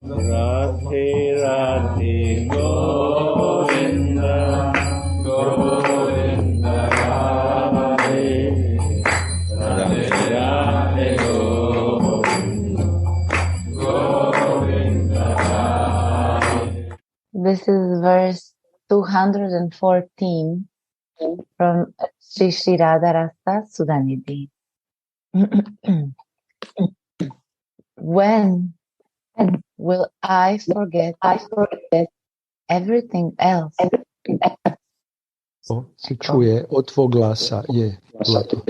Radhe Radhe Govinda Govinda Radhe Radhe Radhe Govinda Govinda Radhe. This is verse 214 from Sri Radha Rasa Sudhanidhi. When will I forget everything else? Se čuje od tvog glasa, je, Zlato.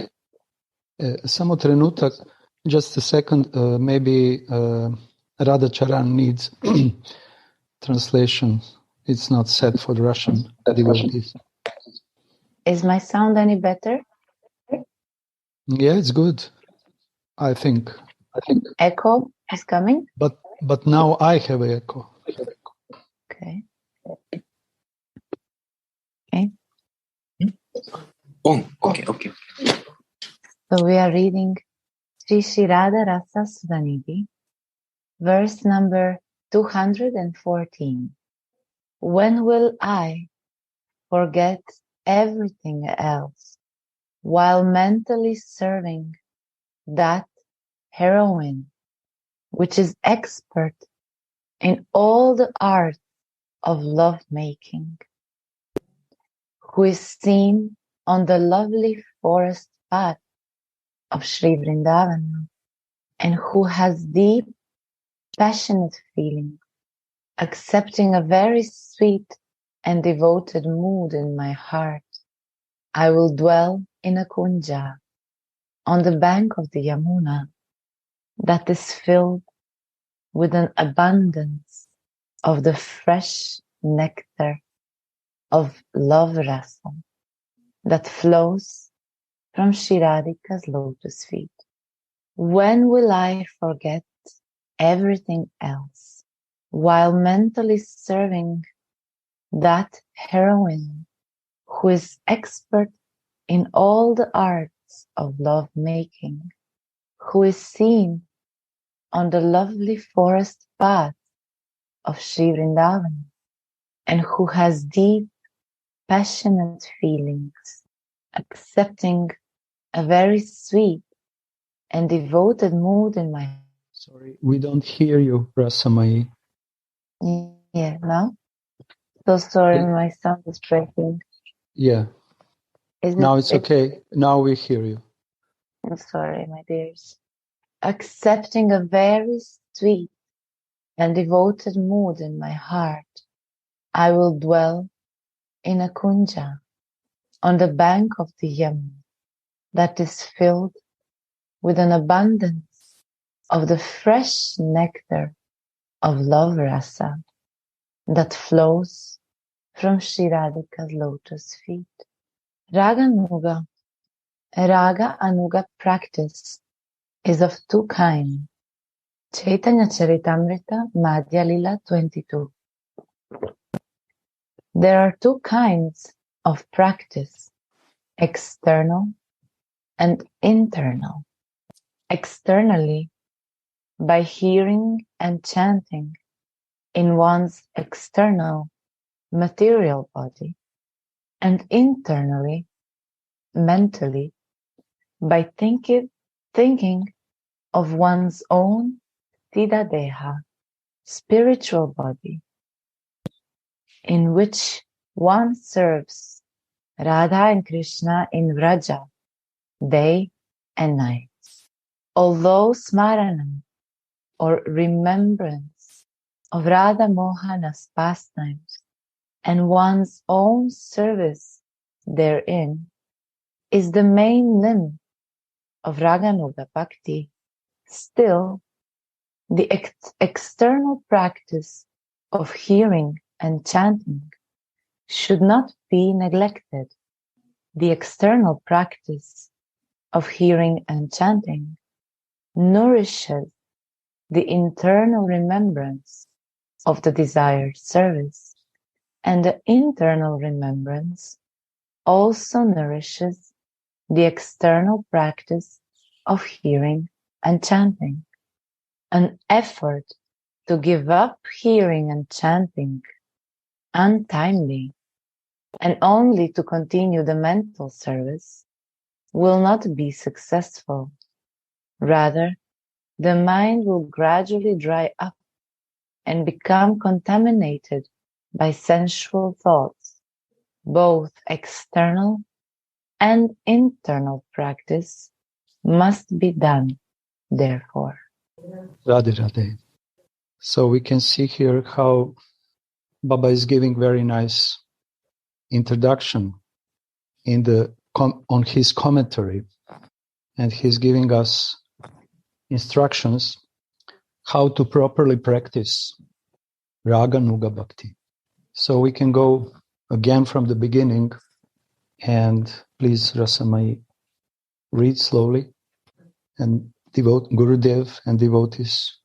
Samo trenutak, just a second, maybe Radha Charan needs translation. It's not set for the Russian devotees. Is my sound any better? Yeah, it's good. I think. Echo is coming? But now I have echo. Okay. Okay. So we are reading Sri Radha Rasa Sudhanidhi, verse number 214. When will I forget everything else while mentally serving that heroine which is expert in all the art of love-making, who is seen on the lovely forest path of Sri Vrindavan, and who has deep, passionate feeling, accepting a very sweet and devoted mood in my heart. I will dwell in a kunja on the bank of the Yamuna that is filled with an abundance of the fresh nectar of love rasa that flows from Shri Radhika's lotus feet. When will I forget everything else while mentally serving that heroine who is expert in all the arts of love making, who is seen on the lovely forest path of Sri Vrindavan, and who has deep, passionate feelings, accepting a very sweet and devoted mood in my heart. Sorry, we don't hear you, Rasamai. Yeah, no? So sorry, my sound is breaking. Yeah. Now it's okay. Now we hear you. I'm sorry, my dears. Accepting a very sweet and devoted mood in my heart, I will dwell in a kunja on the bank of the Yamuna that is filled with an abundance of the fresh nectar of love rasa that flows from Shri Radhika's lotus feet. Raganuga, Raga Anuga practice is of two kinds. Chaitanya Charitamrita, Madhya Lila 22. There are two kinds of practice, external and internal. Externally, by hearing and chanting in one's external material body, and internally, mentally, by thinking of one's own Siddha Deha, spiritual body, in which one serves Radha and Krishna in Vraja, day and night. Although smaranam, or remembrance of Radha Mohana's pastimes and one's own service therein is the main limb of Raganuga Bhakti, still the external practice of hearing and chanting should not be neglected. The external practice of hearing and chanting nourishes the internal remembrance of the desired service, and the internal remembrance also nourishes the external practice of hearing and chanting. An effort to give up hearing and chanting untimely and only to continue the mental service will not be successful. Rather, the mind will gradually dry up and become contaminated by sensual thoughts. Both external and internal practice must be done, therefore. Radhe Radhe. So we can see here how Baba is giving very nice introduction on his commentary, and he's giving us instructions how to properly practice Raganuga Bhakti. So we can go again from the beginning, and please, Rasamai, read slowly, and Gurudev and devotees,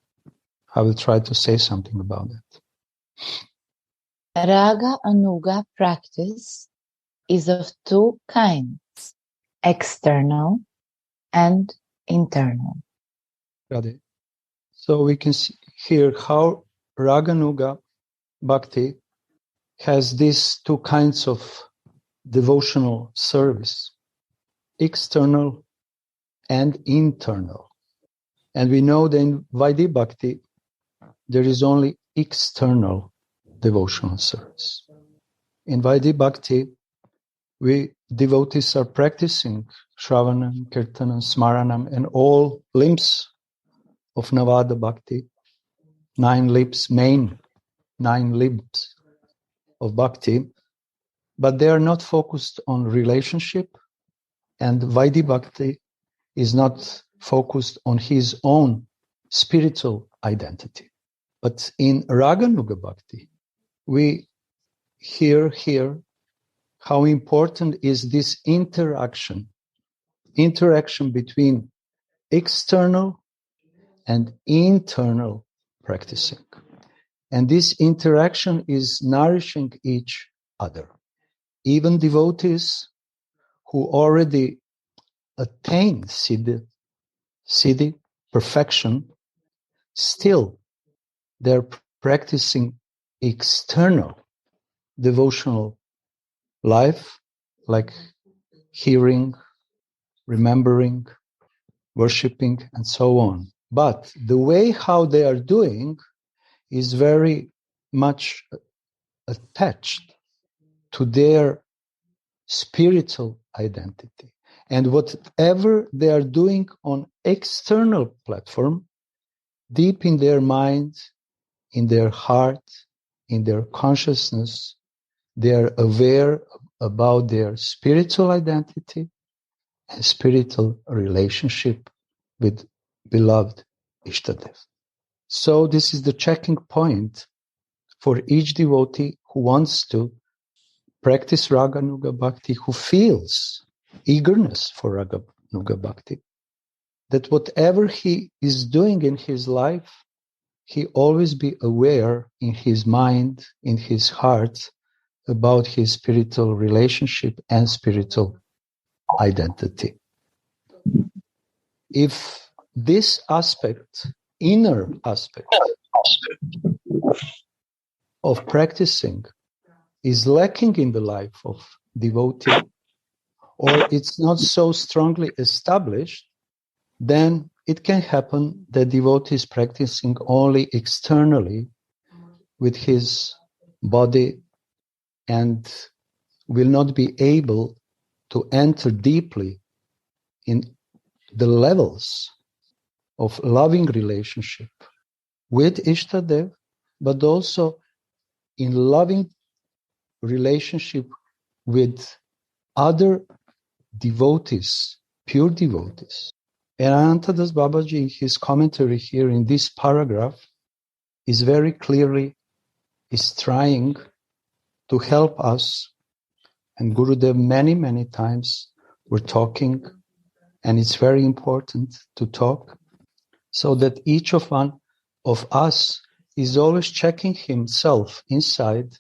I will try to say something about it. Raga Anuga practice is of two kinds, external and internal. Radhe. So we can see here how Raganuga Bhakti has these two kinds of devotional service, external and internal. And we know that in Vaidhi Bhakti, there is only external devotional service. In Vaidhi Bhakti, we devotees are practicing Shravanam, Kirtanam, Smaranam, and all limbs of Navada Bhakti, main 9 limbs of Bhakti, but they are not focused on relationship, and Vaidhi Bhakti is not focused on his own spiritual identity. But in Raganuga Bhakti, we hear here how important is this interaction between external and internal practicing. And this interaction is nourishing each other. Even devotees who already attained siddhi, perfection, still they're practicing external devotional life, like hearing, remembering, worshipping, and so on. But the way how they are doing is very much attached to their spiritual identity. And whatever they are doing on external platform, deep in their mind, in their heart, in their consciousness, they are aware about their spiritual identity and spiritual relationship with beloved Ishtadev. So this is the checking point for each devotee who wants to practice Raganuga Bhakti, who feels eagerness for Raganuga Bhakti, that whatever he is doing in his life, he always be aware in his mind, in his heart, about his spiritual relationship and spiritual identity. If this aspect, inner aspect of practicing is lacking in the life of devotee, or it's not so strongly established, then it can happen that devotee is practicing only externally with his body and will not be able to enter deeply in the levels of loving relationship with Ishtadev, but also in loving relationship with other devotees, pure devotees. And Anantadas Babaji, in his commentary here in this paragraph, is very clearly is trying to help us. And Gurudev many times were talking, and it's very important to talk, so that each of one of us is always checking himself inside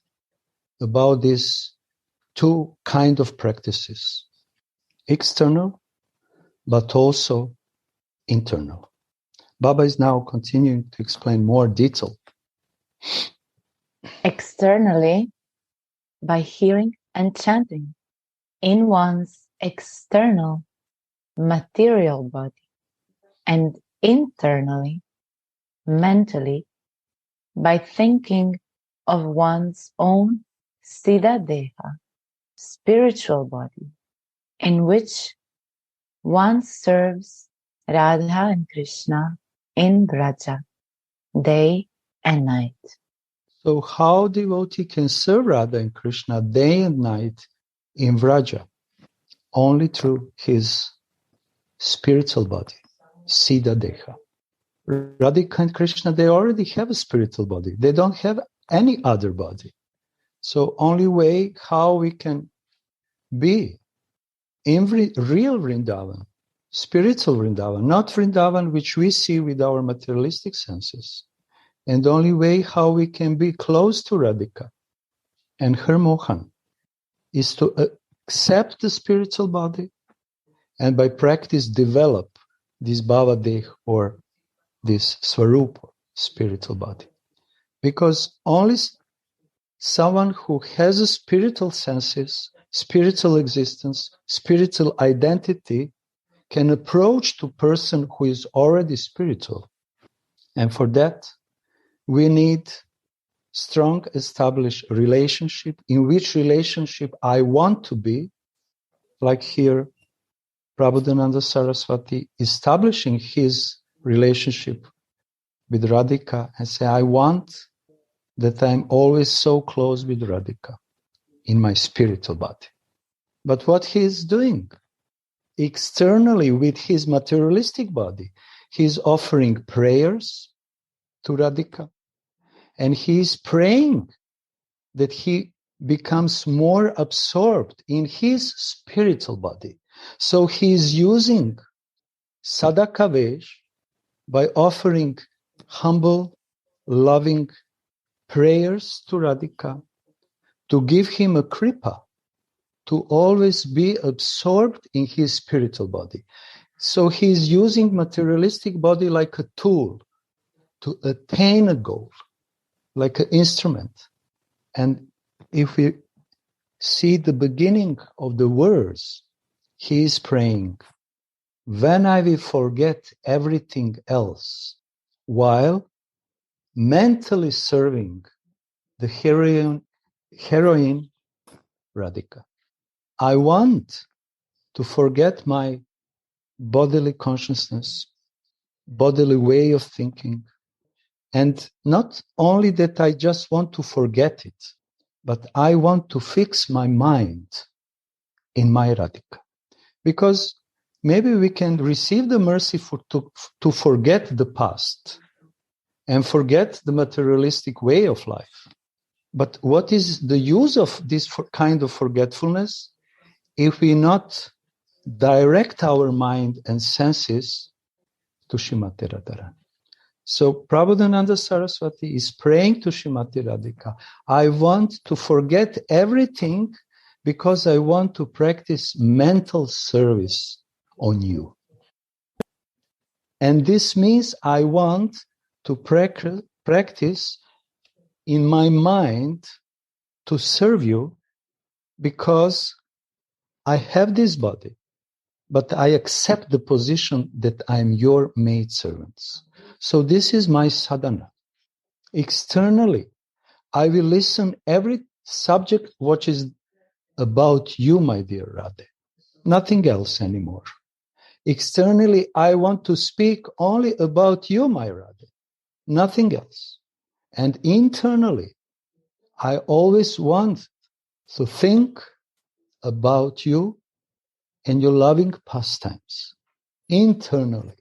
about these two kind of practices, external, but also internal. Baba is now continuing to explain more detail externally by hearing and chanting in one's external material body, and internally, mentally, by thinking of one's own Siddha Deha, spiritual body, in which one serves Radha and Krishna in Vraja, day and night. So how devotee can serve Radha and Krishna day and night in Vraja? Only through his spiritual body, Siddha Deha. Radhika and Krishna, they already have a spiritual body. They don't have any other body. So only way how we can be in real Vrindavan, spiritual Vrindavan, not Vrindavan which we see with our materialistic senses. And the only way how we can be close to Radhika and her Mohan is to accept the spiritual body and by practice develop this Bhavadeh or this Swarupa, spiritual body. Because only someone who has a spiritual senses, spiritual existence, spiritual identity can approach to person who is already spiritual. And for that, we need strong established relationship, in which relationship I want to be, like here, Prabhupada Saraswati establishing his relationship with Radhika and say, I want that I'm always so close with Radhika in my spiritual body. But what he is doing externally with his materialistic body, he's offering prayers to Radhika and he's praying that he becomes more absorbed in his spiritual body. So he is using sadhakavesh by offering humble, loving prayers to Radhika to give him a kripa to always be absorbed in his spiritual body. So he is using materialistic body like a tool to attain a goal, like an instrument. And if we see the beginning of the words, he is praying, when I will forget everything else, while mentally serving the heroine Radhika. I want to forget my bodily consciousness, bodily way of thinking. And not only that I just want to forget it, but I want to fix my mind in my Radhika. Because maybe we can receive the mercy to forget the past and forget the materialistic way of life. But what is the use of this kind of forgetfulness if we not direct our mind and senses to Shrimati Radharani? So Prabhupada Saraswati is praying to Shrimati Radhika, I want to forget everything because I want to practice mental service on you. And this means I want to practice in my mind to serve you because I have this body, but I accept the position that I'm your maidservants. So this is my sadhana. Externally, I will listen every subject which is about you, my dear Radha. Nothing else anymore. Externally, I want to speak only about you, my Radha. Nothing else. And internally, I always want to think about you and your loving pastimes. Internally.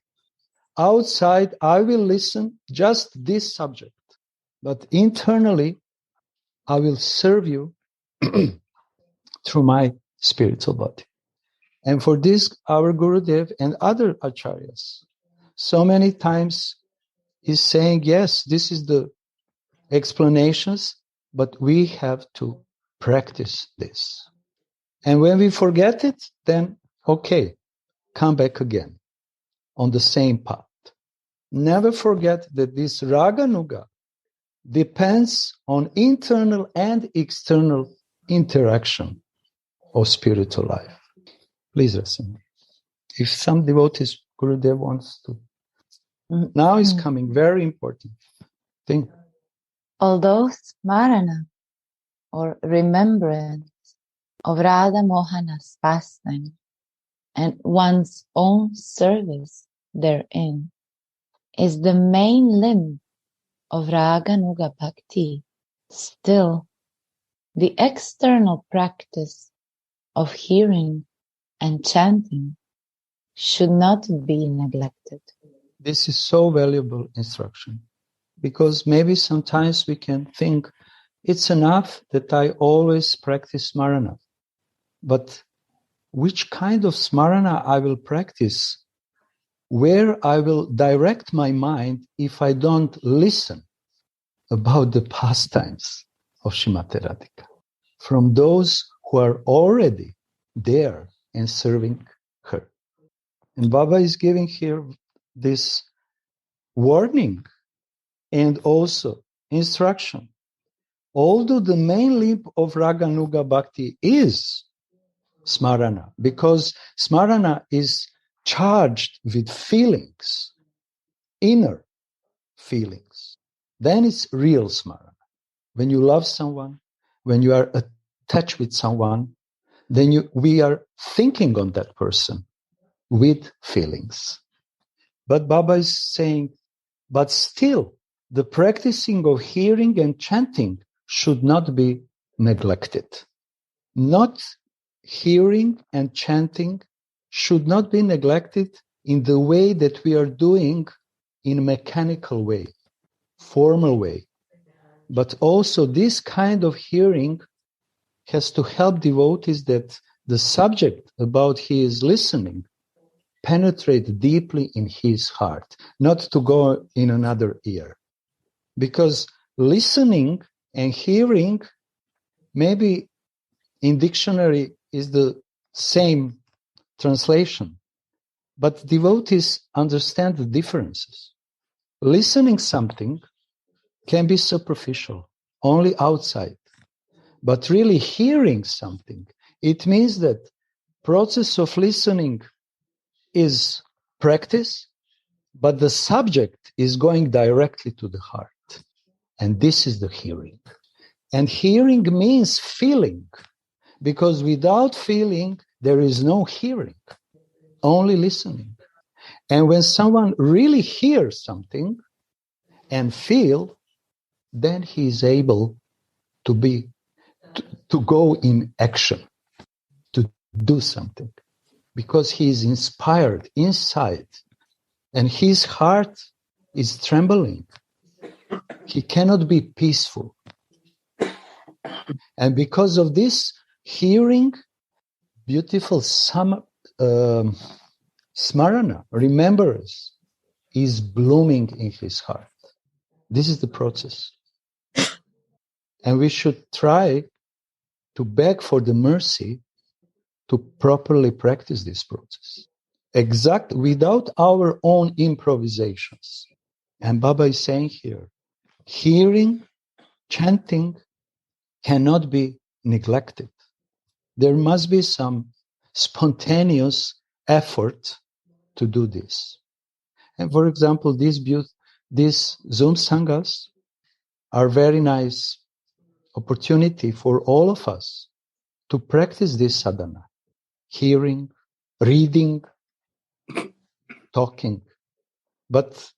Outside, I will listen just this subject. But internally, I will serve you through my spiritual body. And for this, our Gurudev and other acharyas, so many times is saying, yes, this is the explanations, but we have to practice this. And when we forget it, then, okay, come back again on the same path. Never forget that this Raganuga depends on internal and external interaction of spiritual life. Please, Rasa. If some devotees, Gurudev wants to. Now is coming, very important thing. Although smarana, or remembrance, of Radha Mohana's pastime and one's own service therein is the main limb of Raganuga Bhakti, still the external practice of hearing and chanting should not be neglected. This is so valuable instruction, because maybe sometimes we can think it's enough that I always practice smarana. But which kind of smarana I will practice, where I will direct my mind if I don't listen about the pastimes of Srimati Radhika from those who are already there and serving her. And Baba is giving here this warning and also instruction. Although the main limb of Raganuga Bhakti is smarana, because smarana is charged with feelings, inner feelings, then it's real smarana. When you love someone, when you are attached with someone, then we are thinking on that person with feelings. But Baba is saying, but still, the practicing of hearing and chanting should not be neglected. Not hearing and chanting should not be neglected in the way that we are doing in a mechanical way, formal way. But also this kind of hearing has to help devotees that the subject about he is listening penetrate deeply in his heart, not to go in another ear. Because listening and hearing, maybe in dictionary is the same translation, but devotees understand the differences. Listening something can be superficial, only outside. But really hearing something, it means that process of listening is practice, but the subject is going directly to the heart. And this is the hearing. And hearing means feeling, because without feeling, there is no hearing, only listening. And when someone really hears something and feel, then he is able to go in action, to do something, because he is inspired inside and his heart is trembling. He cannot be peaceful. And because of this, hearing beautiful smarana, remembrance, is blooming in his heart. This is the process. And we should try to beg for the mercy to properly practice this process. Without our own improvisations. And Baba is saying here, hearing, chanting cannot be neglected. There must be some spontaneous effort to do this. And for example, these Zoom Sanghas are very nice opportunity for all of us to practice this sadhana. Hearing, reading, talking, but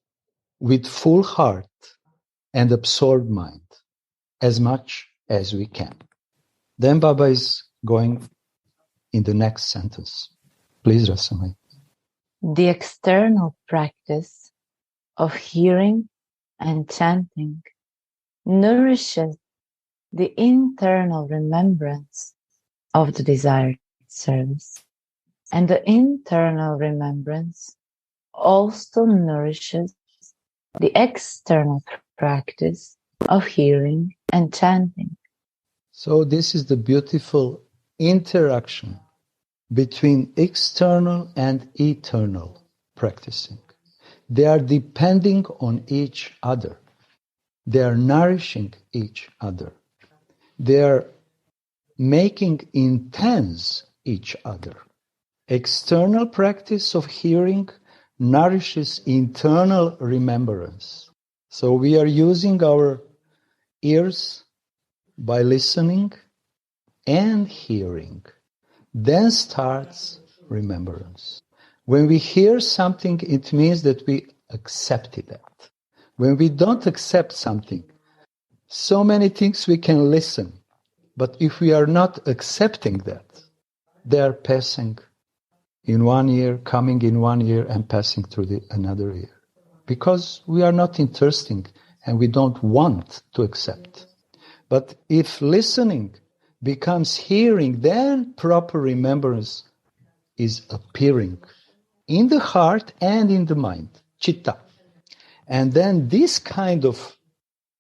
with full heart and absorbed mind, as much as we can. Then Baba is going in the next sentence. Please, Rasa. The external practice of hearing and chanting nourishes the internal remembrance of the desired service. And the internal remembrance also nourishes the external practice of hearing and chanting. So this is the beautiful interaction between external and eternal practicing. They are depending on each other. They are nourishing each other. They are making intense each other. External practice of hearing nourishes internal remembrance. So we are using our ears by listening and hearing. Then starts remembrance. When we hear something, it means that we accepted that. When we don't accept something, so many things we can listen, but if we are not accepting that, they are passing in one ear, coming in one ear, and passing through another ear. Because we are not interested and we don't want to accept. But if listening becomes hearing, then proper remembrance is appearing in the heart and in the mind, chitta. And then this kind of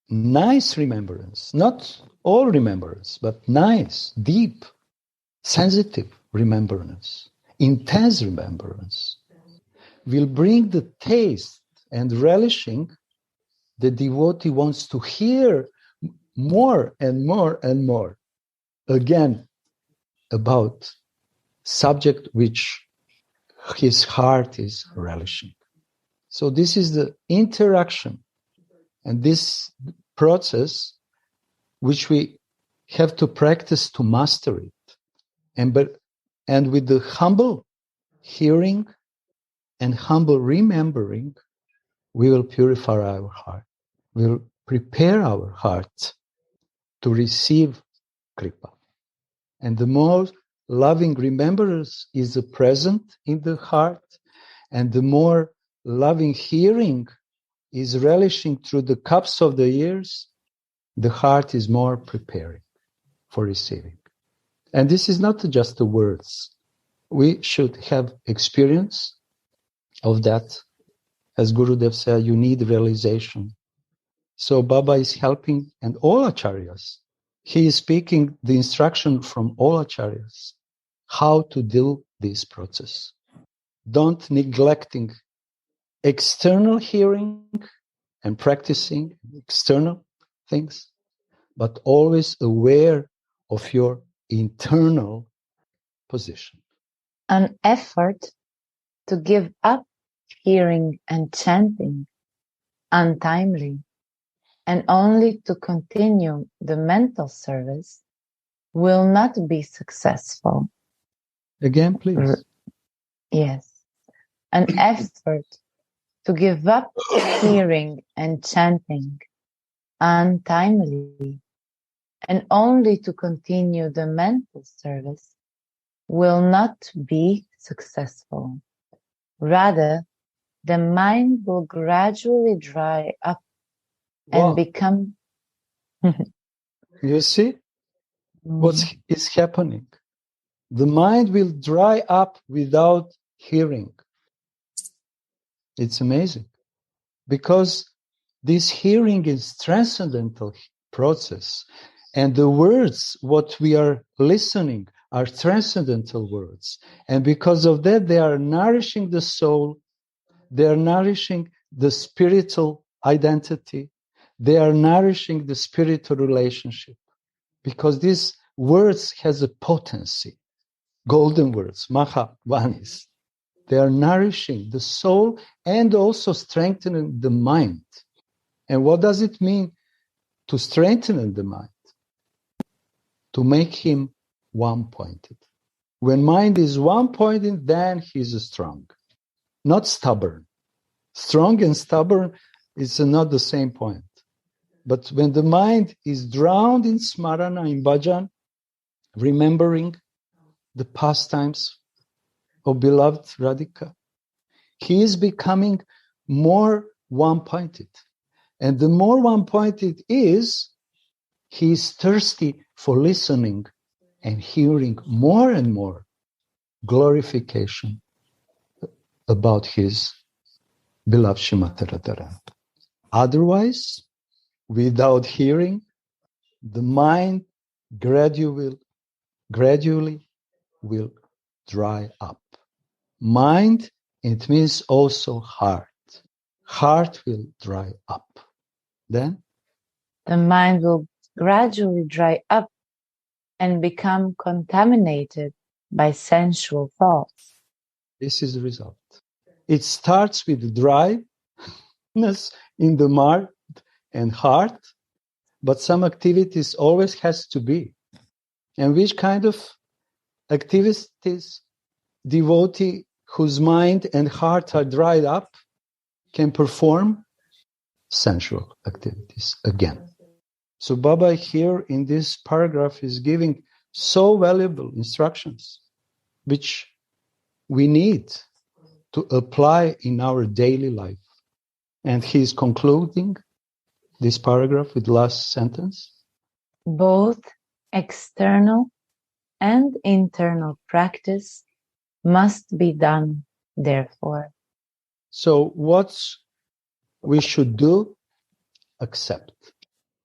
nice remembrance, not all remembrance, but nice, deep, sensitive remembrance, intense remembrance, will bring the taste and relishing the devotee wants to hear more and more and more, again, about subject which his heart is relishing. So this is the interaction and this process which we have to practice to master it. And with the humble hearing and humble remembering, we will purify our heart. We will prepare our heart to receive kripa. And the more loving remembrance is present in the heart, and the more loving hearing is relishing through the cups of the ears, the heart is more preparing for receiving. And this is not just the words. We should have experience of that. As Gurudev said, you need realization. So Baba is helping, and all acharyas. He is speaking the instruction from all acharyas, how to do this process. Don't neglecting external hearing and practicing external things, but always aware of your internal position. An effort to give up hearing and chanting untimely and only to continue the mental service will not be successful. Again, please. Yes. An effort to give up hearing and chanting untimely and only to continue the mental service will not be successful. Rather, the mind will gradually dry up and become... You see what is happening? The mind will dry up without hearing. It's amazing. Because this hearing is transcendental process. And the words, what we are listening, are transcendental words. And because of that, they are nourishing the soul. They are nourishing the spiritual identity. They are nourishing the spiritual relationship. Because these words has a potency. Golden words, Maha Vanis. They are nourishing the soul and also strengthening the mind. And what does it mean to strengthen the mind? To make him one-pointed. When mind is one-pointed, then he is strong, not stubborn. Strong and stubborn is not the same point. But when the mind is drowned in smarana, in bhajan, remembering the pastimes of beloved Radhika, he is becoming more one-pointed. And the more one-pointed is, he is thirsty for listening and hearing more and more glorification about his beloved Srimati Radharani. Otherwise, without hearing, the mind gradually will dry up. Mind, it means also heart. Heart will dry up. Then the mind will gradually dry up and become contaminated by sensual thoughts. This is the result. It starts with dryness in the mind and heart, but some activities always has to be. And which kind of activities devotee whose mind and heart are dried up can perform? Sensual activities again. So Baba here in this paragraph is giving so valuable instructions, which we need to apply in our daily life. And he is concluding this paragraph with last sentence. Both external and internal practice must be done, therefore. So what we should do? Accept.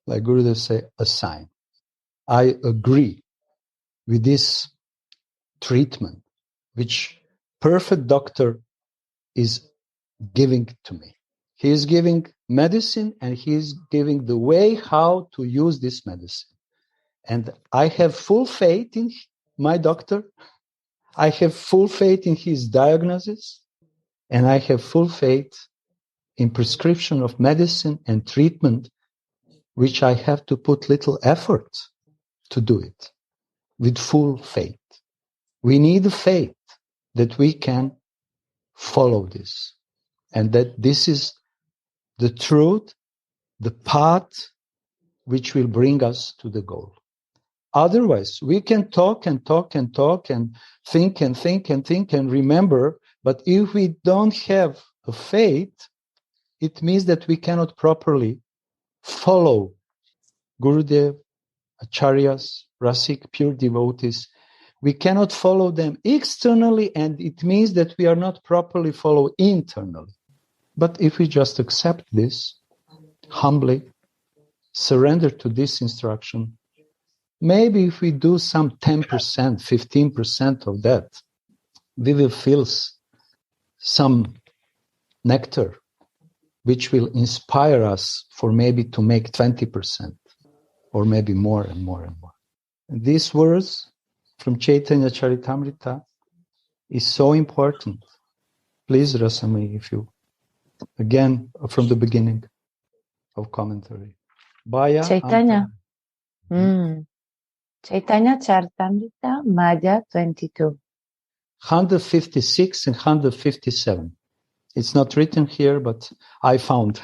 Like Gurudev say, assign. I agree with this treatment, which perfect doctor is giving to me. He is giving medicine and he is giving the way how to use this medicine. And I have full faith in my doctor. I have full faith in his diagnosis. And I have full faith in prescription of medicine and treatment, which I have to put little effort to do it with full faith. We need faith that we can follow this and that this is the truth, the path which will bring us to the goal. Otherwise, we can talk and talk and talk and think and think and think and remember, but if we don't have a faith, it means that we cannot properly follow Gurudev, Acharyas, Rasik, pure devotees. We cannot follow them externally, and it means that we are not properly followed internally. But if we just accept this, humbly surrender to this instruction, maybe if we do some 10%, 15% of that, we will feel some nectar, which will inspire us for maybe to make 20%, or maybe more and more and more. And these words from Chaitanya Charitamrita is so important. Please, Rasami, if you, again, from the beginning of commentary. Baya Chaitanya. Chaitanya Charitamrita, Madhya 22. 156 and 157. It's not written here, but I found,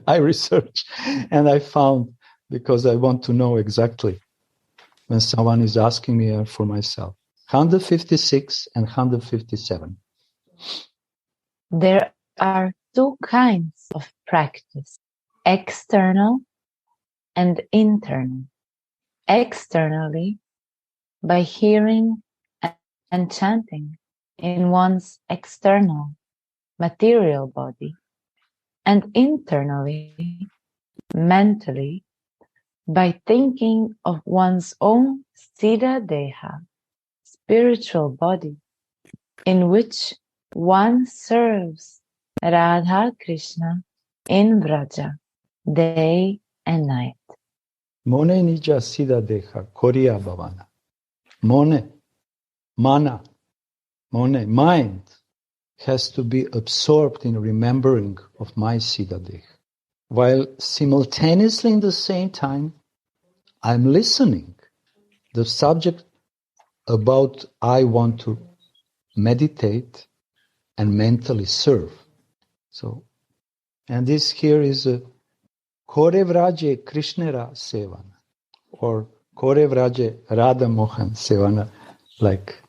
I researched, and I found, because I want to know exactly when someone is asking me for myself. 156 and 157. There are two kinds of practice, external and internal. Externally, by hearing and chanting in one's external material body, and internally, mentally, by thinking of one's own Siddha Deha, spiritual body, in which one serves Radha Krishna in Vraja, day and night. Mone nija siddha deha koriya bhavana. Mone, mana, mone, mind has to be absorbed in remembering of my siddha deha. While simultaneously in the same time, I'm listening the subject about I want to meditate and mentally serve. So, and this here is a Korevraje Krishnera Sevana, or Korevraje Radha Mohan Sevana, like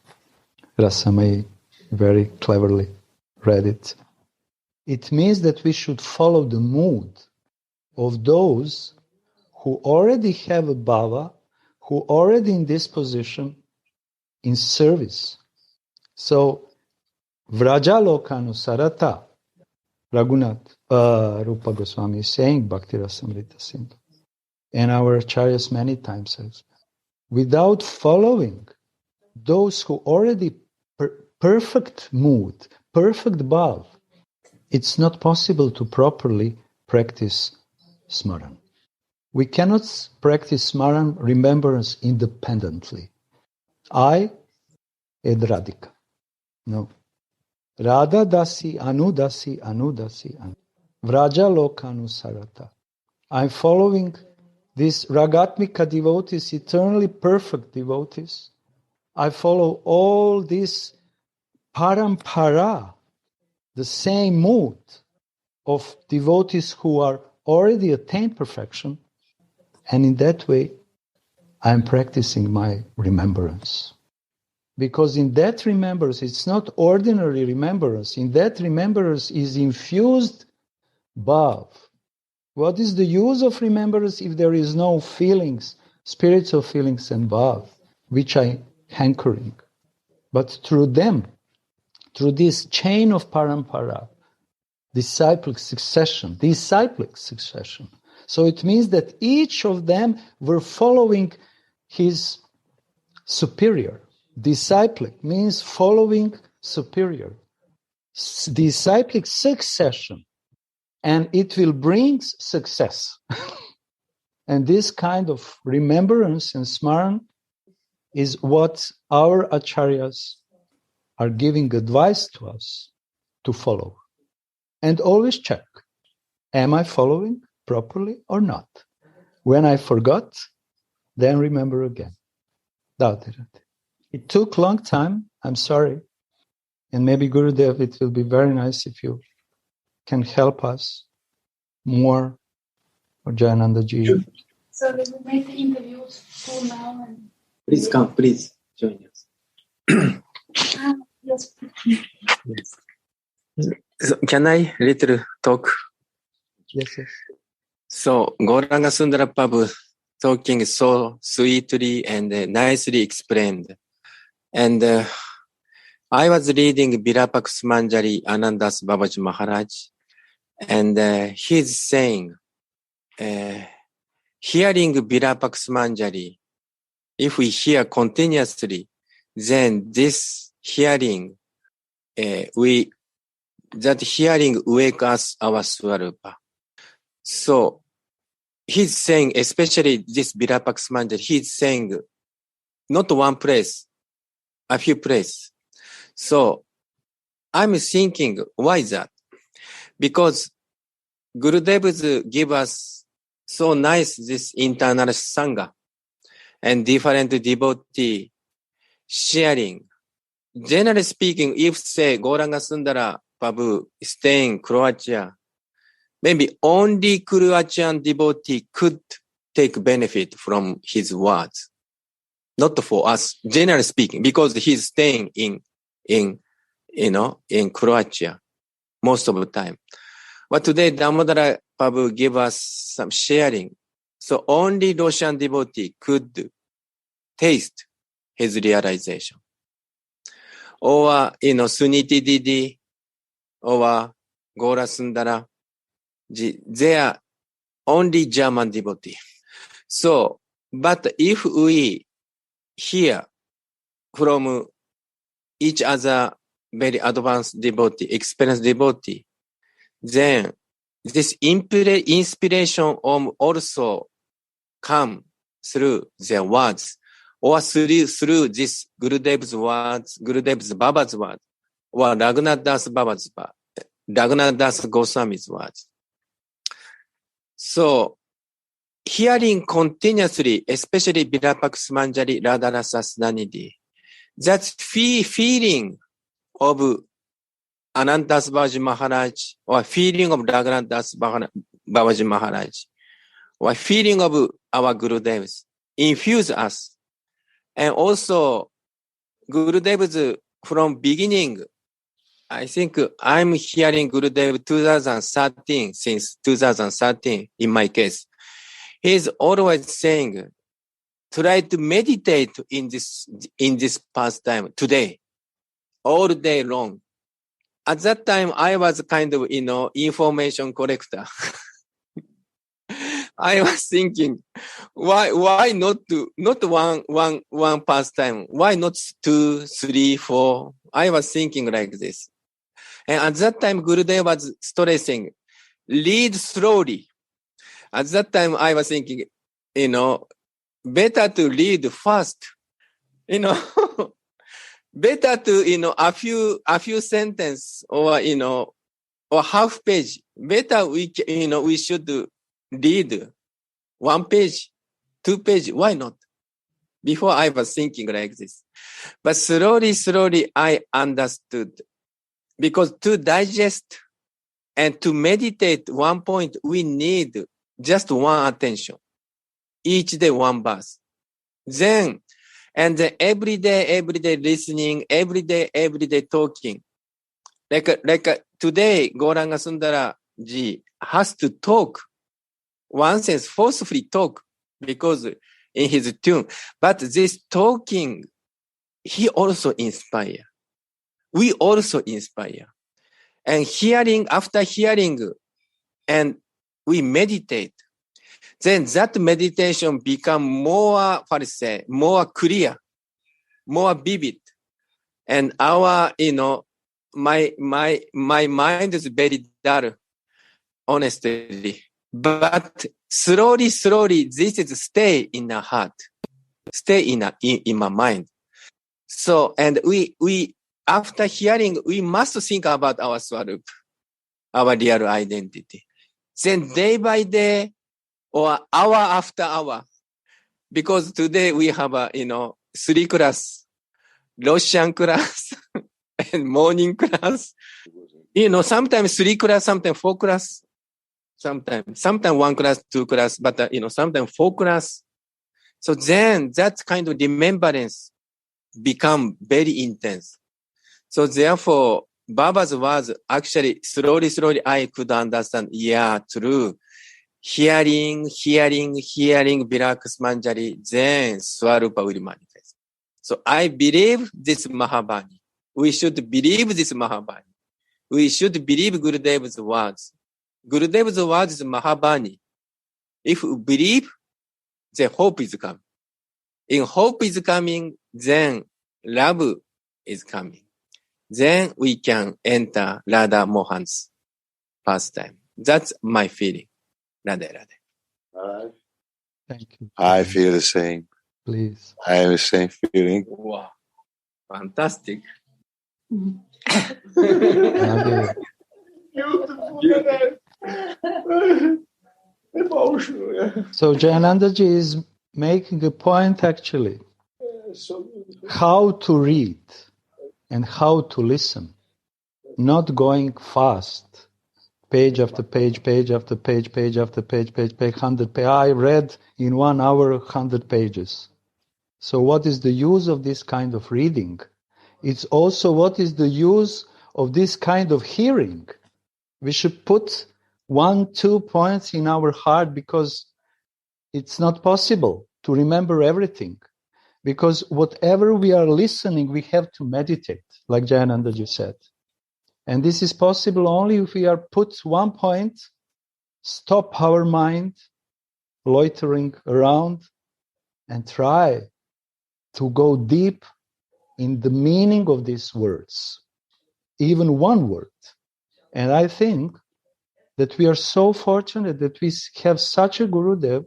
Rasamai very cleverly read it. It means that we should follow the mood of those who already have a bhava, who already in this position in service. So, Vrajaloka Sarata, Raghunath, Rupa Goswami is saying, Bhakti Rasamrita Sindhu. And our acharyas many times says, without following those who already perfect mood, perfect bhav, it's not possible to properly practice smaran. We cannot practice Smaran remembrance independently. I ed Radhika. No. Radha dasi, anu dasi, anu dasi, anu. Vraja lokanu sarata. I'm following these Ragatmika devotees, eternally perfect devotees. I follow all these parampara, the same mood of devotees who are already attained perfection. And in that way, I'm practicing my remembrance. Because in that remembrance, it's not ordinary remembrance. In that remembrance is infused bhav. What is the use of remembrance if there is no feelings, spiritual feelings and bhav, which I hankering? But through them, through this chain of parampara, disciplic succession. So it means that each of them were following his superior. Disciplic means following superior. Disciplic succession. And it will bring success. And this kind of remembrance and smaran is what our acharyas are giving advice to us to follow. And always check, am I following properly or not? When I forgot, then remember again. It took a long time, I'm sorry. And maybe Gurudev, it will be very nice if you can help us more, or Jayanandaji. Sure. So we will make the interviews for now. And Please come, please join us. yes. Yes. So, can I little talk? Yes. So, Gauranga Sundara Prabhu talking so sweetly and nicely explained. And I was reading Virupaksha Manjari Anandas Babaji Maharaj, and he's saying, hearing Virupaksha Manjari, if we hear continuously, then this hearing, that hearing wake us our Swarupa. So, he's saying, especially this Virupaksha Manjari, he's saying, not one place, a few places. So, I'm thinking, why is that? Because Gurudevas give us so nice this internal sangha and different devotee sharing. Generally speaking, if say Gauranga Sundara Prabhu stay in Croatia, maybe only Croatian devotee could take benefit from his words. Not for us, generally speaking, because he's staying in Croatia most of the time. But today, Damodara Prabhu gave us some sharing. So only Russian devotee could taste his realization. Or, Sudhanidhi or Gaura Sundara, they are only German devotee. So, but if we hear from each other very advanced devotee, experienced devotee, then this inspiration also come through their words, or through this Gurudev's words, Gurudev's Baba's words, or Raghunath Das Goswami's words. So, hearing continuously, especially Virupaksha Manjari, Radha, Rasa, Sudhanidhi, that feeling of Anantas Babaji Maharaj, or feeling of Raghunath Das Babaji Maharaj, or feeling of our Gurudevs, infuse us. And also, Gurudevs from beginning, I think I'm hearing Gurudev 2013, since 2013 in my case. He's always saying, try to meditate in this pastime today, all day long. At that time, I was kind of, information collector. I was thinking, why not one pastime? Why not 2, 3, 4? I was thinking like this. And at that time, Gurudev was stressing, read slowly. At that time, I was thinking, better to read fast, better to, a few sentences or, or half page. Better we should read 1 page, 2 page. Why not? Before I was thinking like this. But slowly, I understood. Because to digest and to meditate 1 point, we need just 1 attention. Each day 1 verse. Then every day listening, every day talking. Like today, Gauranga Sundara ji has to talk. One sense, forcefully talk, because in his tune. But this talking, he also inspire. We also inspire. And after hearing, and we meditate, then that meditation become more clear, more vivid. And our, my mind is very dull, honestly. But slowly, this is stay in the heart, stay in my mind. So, and we, after hearing, we must think about our swarup, our real identity. Then day by day, or hour after hour, because today we have a, 3 class, Russian class, and morning class. Sometimes 3 class, sometimes 4 class, sometimes 1 class, 2 class, but, sometimes 4 class. So then that kind of remembrance become very intense. So therefore, Baba's words actually slowly I could understand. Yeah, true. Hearing Virakas Manjari, then Swarupa will manifest. So I believe this Mahabani. We should believe this Mahabani. We should believe Gurudev's words. Gurudev's words is Mahabani. If we believe, then hope is coming. In hope is coming, then love is coming. Then we can enter Radha Mohan's pastime. That's my feeling. Radha. Thank you. I feel the same. Please. I have the same feeling. Wow. Fantastic. Radha. Emotional. So Jayanandaji is making a point actually. How to read and how to listen. Not going fast. Page after page, page after page, page after page, 100 pages. I read in 1 hour 100 pages. So what is the use of this kind of reading? It's also what is the use of this kind of hearing? We should put 1-2 points in our heart, because it's not possible to remember everything. Because whatever we are listening, we have to meditate, like Jayanandaji said. And this is possible only if we are put 1 point, stop our mind loitering around, and try to go deep in the meaning of these words, even 1 word. And I think that we are so fortunate that we have such a Gurudev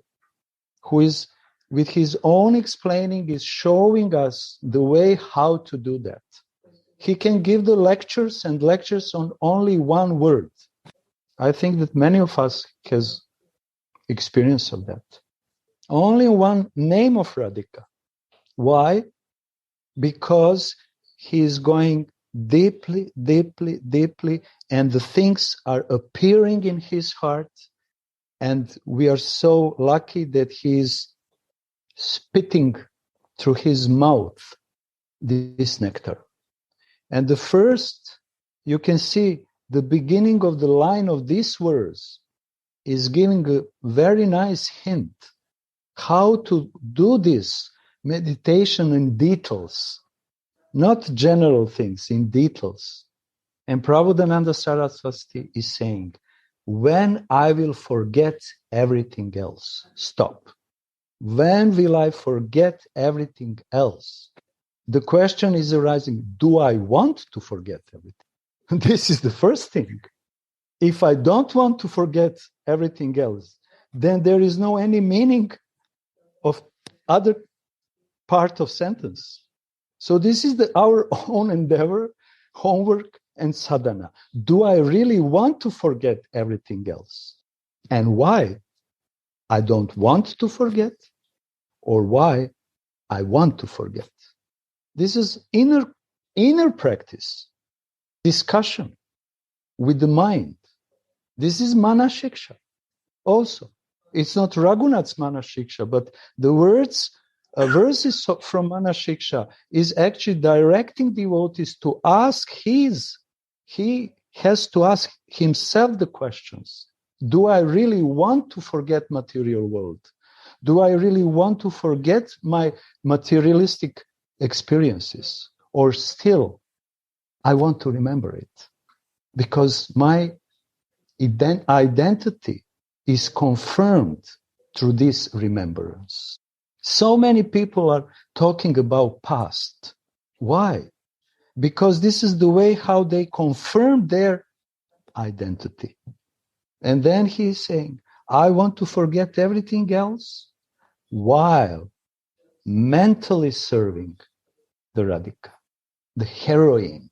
who is, with his own explaining, is showing us the way how to do that. He can give the lectures and lectures on only 1 word. I think that many of us has experience of that. Only 1 name of Radhika. Why? Because he is going deeply, and the things are appearing in his heart, and we are so lucky that he is spitting through his mouth this nectar. And the first, you can see the beginning of the line of these words is giving a very nice hint how to do this meditation in details, not general things, in details. And Prabhupada Saraswati is saying, when I will forget everything else, stop. When will I forget everything else? The question is arising, do I want to forget everything? This is the first thing. If I don't want to forget everything else, then there is no any meaning of other part of sentence. So this is our own endeavor, homework, and sadhana. Do I really want to forget everything else? And why I don't want to forget, or why I want to forget? This is inner practice, discussion with the mind. This is mana shiksha also. It's not Raghunath's mana shiksha, but the verses from mana shiksha is actually directing devotees to ask he has to ask himself the questions. Do I really want to forget material world? Do I really want to forget my materialistic experiences? Or still, I want to remember it? Because my identity is confirmed through this remembrance. So many people are talking about past. Why? Because this is the way how they confirm their identity. And then he is saying, I want to forget everything else while mentally serving the Radhika, the heroine.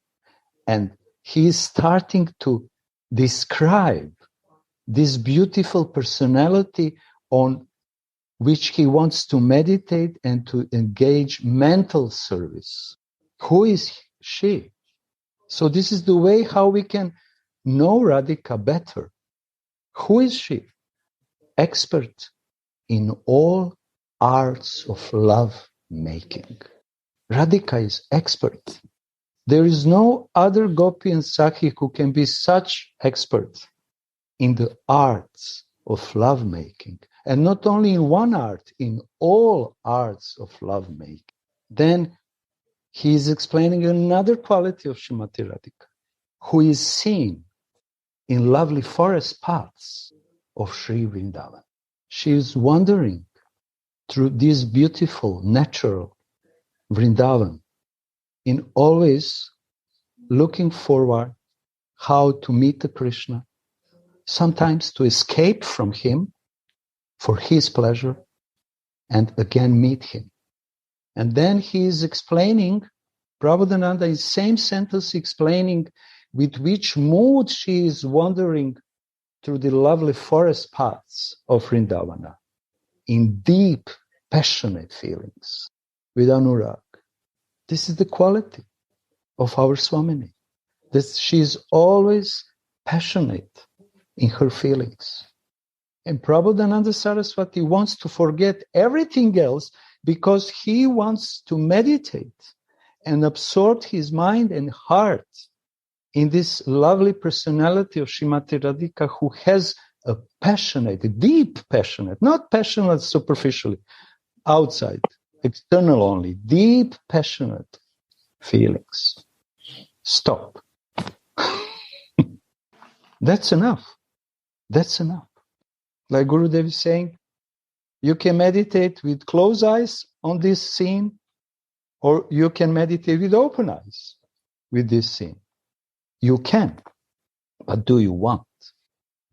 And he is starting to describe this beautiful personality on which he wants to meditate and to engage mental service. Who is she? So this is the way how we can know Radhika better. Who is she? Expert in all arts of love making. Radhika is expert. There is no other gopi and sakhi who can be such expert in the arts of love making. And not only in one art, in all arts of love making. Then he is explaining another quality of Srimati Radhika, who is seen in lovely forest paths of Sri Vrindavan. She is wandering through this beautiful, natural Vrindavan, in always looking forward how to meet the Krishna, sometimes to escape from him for his pleasure, and again meet him. And then he is explaining, Prabhupada in the same sentence explaining with which mood she is wandering through the lovely forest paths of Vrindavana, in deep, passionate feelings, with anurag. This is the quality of our Swamini, that she is always passionate in her feelings. And Prabhupada Saraswati wants to forget everything else because he wants to meditate and absorb his mind and heart in this lovely personality of Srimati Radhika, who has a passionate, deep passionate, not passionate superficially, outside, external only, deep passionate feelings. Stop. That's enough. That's enough. Like Gurudev is saying, you can meditate with closed eyes on this scene, or you can meditate with open eyes with this scene. You can, but do you want?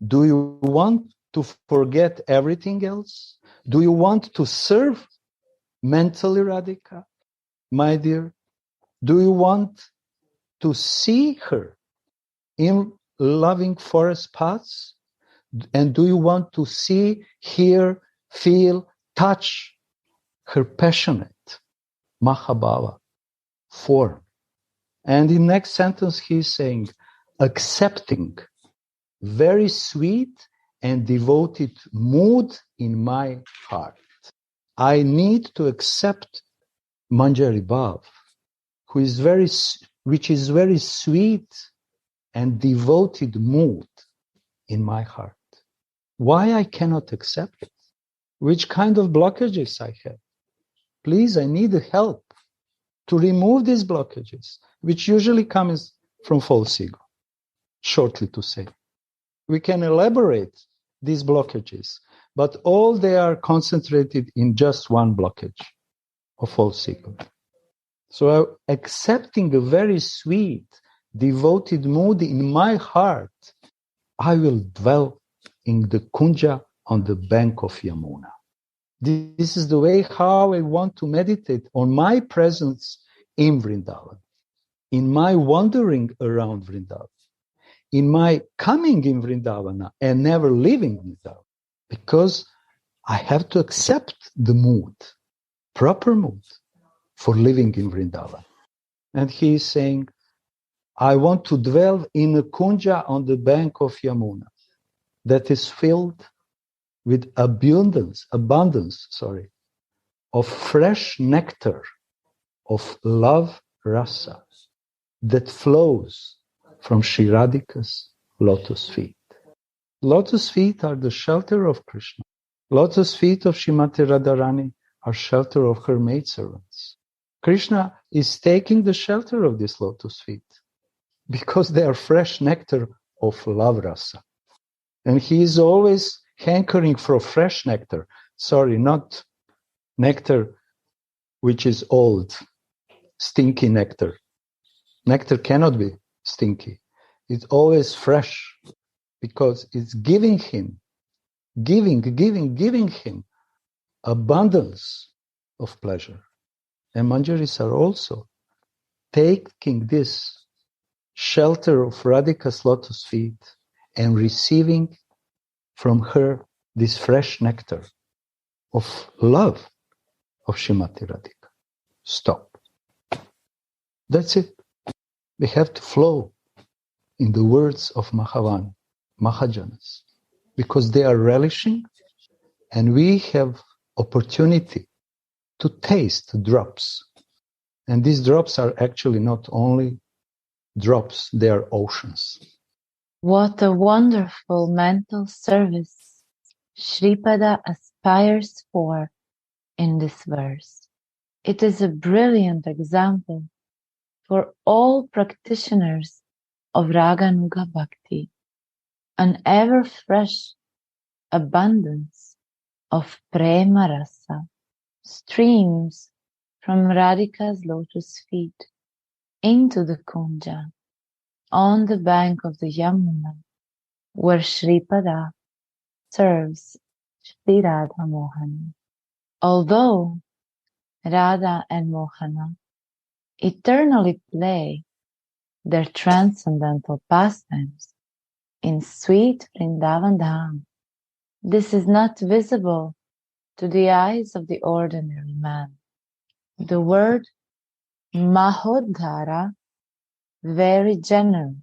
Do you want to forget everything else? Do you want to serve mentally Radhika, my dear? Do you want to see her in loving forest paths? And do you want to see, hear, feel, touch her passionate Mahabhava form? And in the next sentence, he's saying, accepting very sweet and devoted mood in my heart. I need to accept Manjari Bhav, which is very sweet and devoted mood in my heart. Why I cannot accept it? Which kind of blockages I have? Please, I need help to remove these blockages, which usually comes from false ego. Shortly to say, we can elaborate these blockages, but all they are concentrated in just one blockage of false ego. So accepting a very sweet, devoted mood in my heart, I will dwell in the kunja on the bank of Yamuna. This is the way how I want to meditate on my presence in Vrindavan, in my wandering around Vrindavan, in my coming in Vrindavana and never leaving Vrindavan, because I have to accept the mood, proper mood for living in Vrindavan. And he is saying, I want to dwell in a kunja on the bank of Yamuna that is filled with abundance, of fresh nectar of love rasa that flows from Sri Radhika's lotus feet. Lotus feet are the shelter of Krishna. Lotus feet of Srimati Radharani are shelter of her maidservants. Krishna is taking the shelter of these lotus feet because they are fresh nectar of love rasa. And he is always hankering for fresh nectar. Sorry, not nectar which is old, stinky nectar. Nectar cannot be stinky. It's always fresh because it's giving him abundance of pleasure. And manjaris are also taking this shelter of Radhika's lotus feet and receiving from her this fresh nectar of love of Srimati Radhika. Stop. That's it. We have to flow in the words of Mahavan, Mahajanas, because they are relishing and we have opportunity to taste drops. And these drops are actually not only drops, they are oceans. What a wonderful mental service Shripada aspires for in this verse. It is a brilliant example for all practitioners of Raganuga Bhakti, an ever-fresh abundance of prema rasa streams from Radhika's lotus feet into the kunja on the bank of the Yamuna, where Shripada serves Shri Radha Mohana. Although Radha and Mohana eternally play their transcendental pastimes in sweet Vrindavan Dham, this is not visible to the eyes of the ordinary man. The word Mahodhara, very generous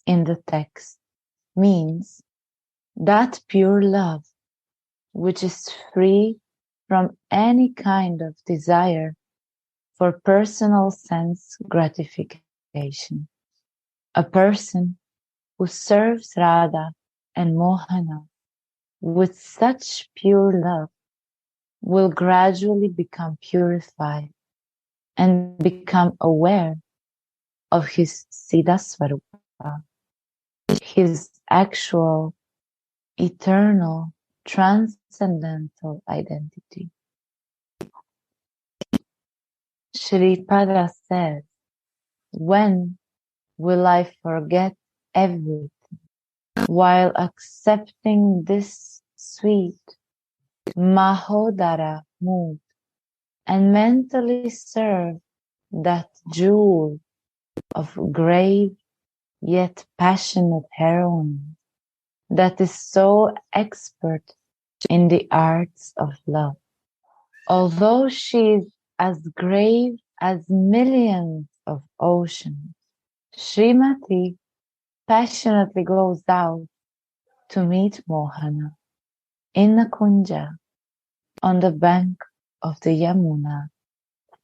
in the text, means that pure love which is free from any kind of desire for personal sense gratification. A person who serves Radha and Mohana with such pure love will gradually become purified and become aware of his Siddha Swarupa, his actual, eternal, transcendental identity. Shripada says, when will I forget everything while accepting this sweet Mahodhara mood and mentally serve that jewel of grave yet passionate heroine that is so expert in the arts of love. Although she is as grave as millions of oceans, Srimati passionately goes out to meet Mohana in the kunja on the bank of the Yamuna,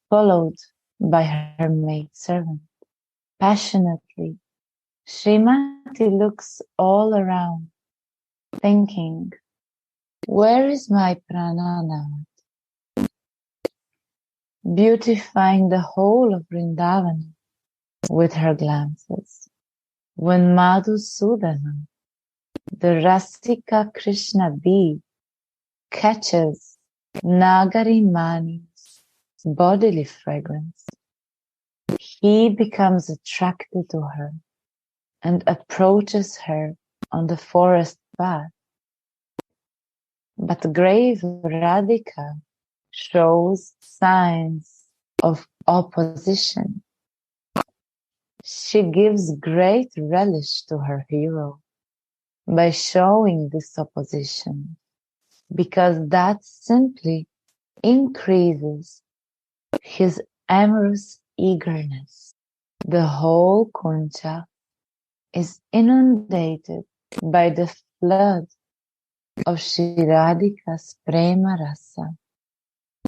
followed by her maidservant. Passionately, Srimati looks all around, thinking, where is my Prananath? Beautifying the whole of Vrindavan with her glances. When Madhusudana, the Rasika Krishna bee, catches Nagari Mani's bodily fragrance, he becomes attracted to her and approaches her on the forest path. But grave Radhika shows signs of opposition. She gives great relish to her hero by showing this opposition, because that simply increases his amorous eagerness. The whole Kunja is inundated by the flood of Shri Radhika's prema rasa,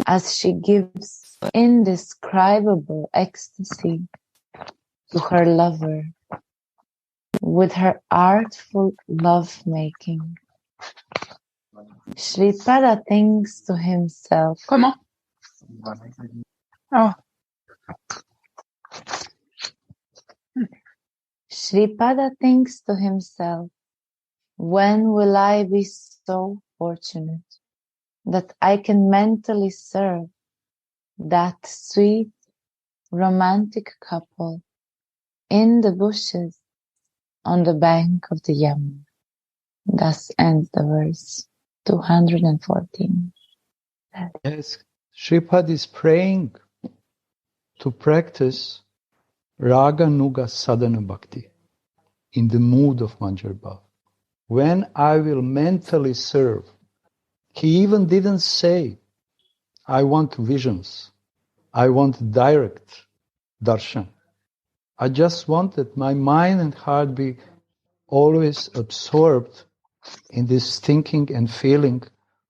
as she gives indescribable ecstasy to her lover with her artful love-making. Shripada thinks to himself, Comment? Oh, Shripada thinks to himself, when will I be so fortunate that I can mentally serve that sweet, romantic couple in the bushes on the bank of the Yamuna. Thus ends the verse 214. Yes, Shripad is praying to practice Raganuga sadhana bhakti in the mood of Manjar Bhav. When I will mentally serve, he even didn't say, I want visions, I want direct darshan. I just want that my mind and heart be always absorbed in this thinking and feeling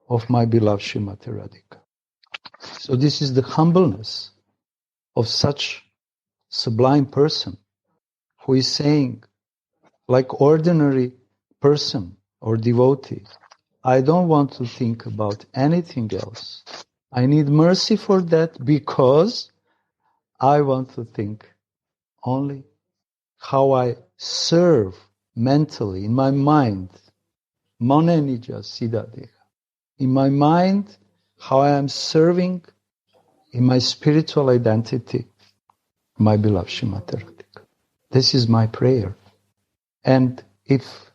of my beloved Srimati Radhika. So this is the humbleness of such sublime person who is saying, like ordinary person or devotee, I don't want to think about anything else. I need mercy for that because I want to think only how I serve mentally in my mind. Mone nija siddha deha. In my mind, how I am serving in my spiritual identity, my beloved Srimati Radhika. This is my prayer. And if